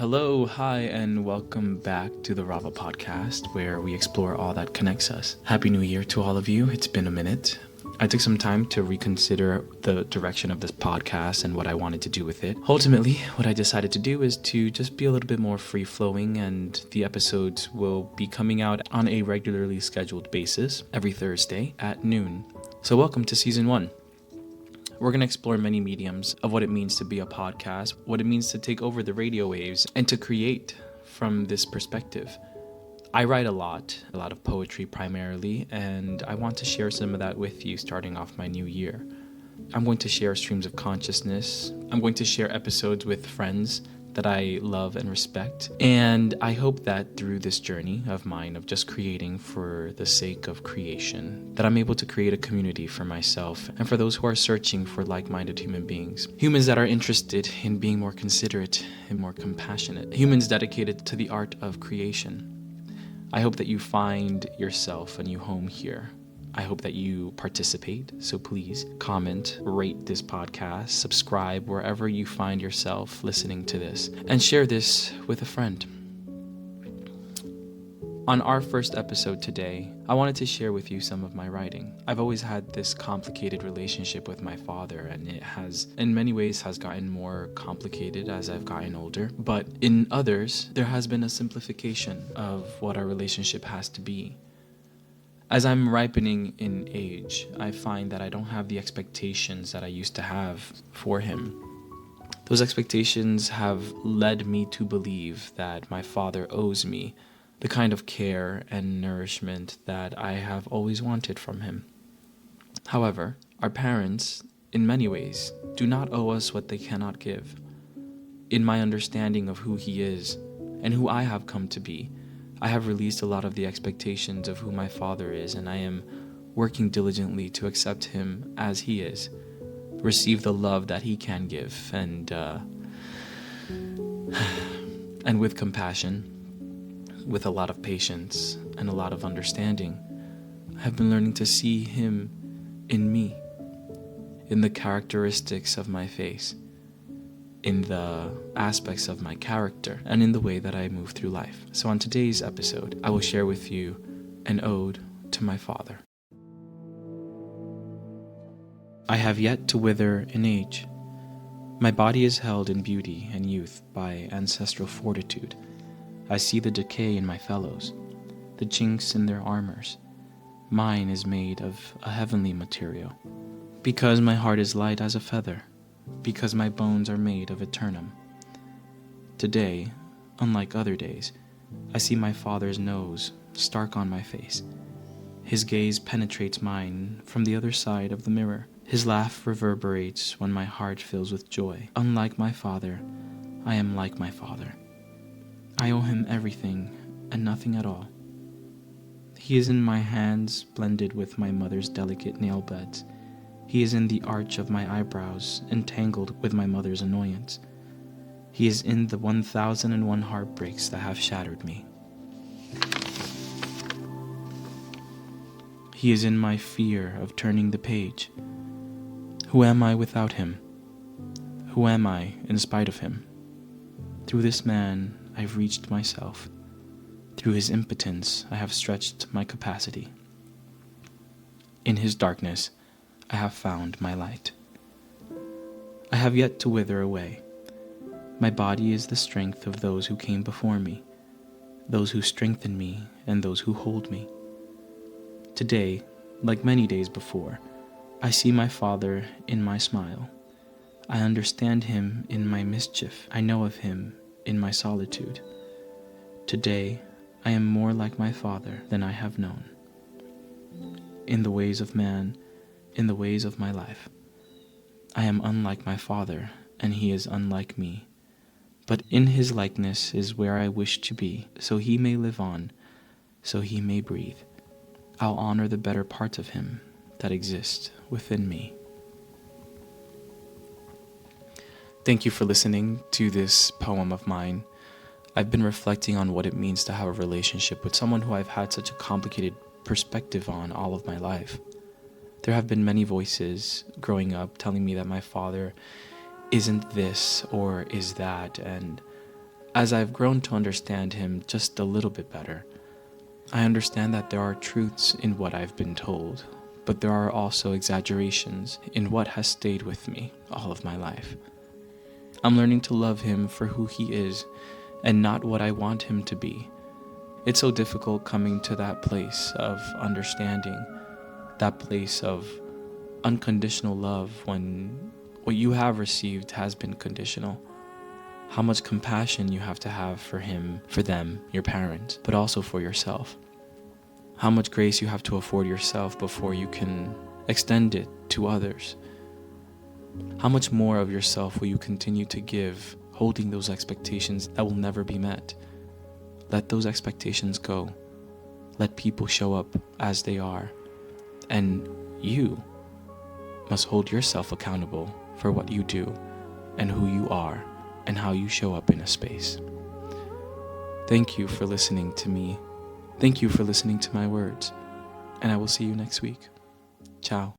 Hello, hi, and welcome back to the Rava Podcast, where we explore all that connects us. Happy New Year to all of you. It's been a minute. I took some time to reconsider the direction of this podcast and what I wanted to do with it. Ultimately, what I decided to do is to just be a little bit more free-flowing, and the episodes will be coming out on a regularly scheduled basis every Thursday at noon. So welcome to Season 1. We're going to explore many mediums of what it means to be a podcast, what it means to take over the radio waves, and to create from this perspective. I write a lot of poetry primarily, and I want to share some of that with you starting off my new year. I'm going to share streams of consciousness. I'm going to share episodes with friends that I love and respect. And I hope that through this journey of mine of just creating for the sake of creation, that I'm able to create a community for myself and for those who are searching for like-minded human beings. Humans that are interested in being more considerate and more compassionate. Humans dedicated to the art of creation. I hope that you find yourself a new home here. I hope that you participate, so please comment, rate this podcast, subscribe wherever you find yourself listening to this, and share this with a friend. On our first episode today, I wanted to share with you some of my writing. I've always had this complicated relationship with my father, and it has, in many ways, has gotten more complicated as I've gotten older. But in others, there has been a simplification of what our relationship has to be. As I'm ripening in age, I find that I don't have the expectations that I used to have for him. Those expectations have led me to believe that my father owes me the kind of care and nourishment that I have always wanted from him. However, our parents, in many ways, do not owe us what they cannot give. In my understanding of who he is and who I have come to be, I have released a lot of the expectations of who my father is, and I am working diligently to accept him as he is, receive the love that he can give, and with compassion, with a lot of patience and a lot of understanding. I have been learning to see him in me, in the characteristics of my face, in the aspects of my character, and in the way that I move through life. So on today's episode, I will share with you an ode to my father. I have yet to wither in age. My body is held in beauty and youth by ancestral fortitude. I see the decay in my fellows, the chinks in their armors. Mine is made of a heavenly material, because my heart is light as a feather, because my bones are made of eternum. Today, unlike other days, I see my father's nose stark on my face. His gaze penetrates mine from the other side of the mirror. His laugh reverberates when my heart fills with joy. Unlike my father, I am like my father. I owe him everything and nothing at all. He is in my hands blended with my mother's delicate nail beds. He is in the arch of my eyebrows, entangled with my mother's annoyance. He is in the 1,001 heartbreaks that have shattered me. He is in my fear of turning the page. Who am I without him? Who am I in spite of him? Through this man, I've reached myself. Through his impotence, I have stretched my capacity. In his darkness, I have found my light. I have yet to wither away. My body is the strength of those who came before me, those who strengthen me and those who hold me. Today, like many days before, I see my father in my smile. I understand him in my mischief. I know of him in my solitude. Today, I am more like my father than I have known. In the ways of man, in the ways of my life, I am unlike my father, and he is unlike me. But in his likeness is where I wish to be, so he may live on, so he may breathe. I'll honor the better parts of him that exist within me. Thank you for listening to this poem of mine. I've been reflecting on what it means to have a relationship with someone who I've had such a complicated perspective on all of my life. There have been many voices growing up telling me that my father isn't this or is that, and As I've grown to understand him just a little bit better, I understand that there are truths in what I've been told, but there are also exaggerations in what has stayed with me all of my life. I'm learning to love him for who he is and not what I want him to be. It's so difficult coming to that place of understanding, that place of unconditional love when what you have received has been conditional. How much compassion you have to have for him, for them, your parents, but also for yourself. How much grace you have to afford yourself before you can extend it to others. How much more of yourself will you continue to give, holding those expectations that will never be met? Let those expectations go. Let people show up as they are. And you must hold yourself accountable for what you do and who you are and how you show up in a space. Thank you for listening to me. Thank you for listening to my words. And I will see you next week. Ciao.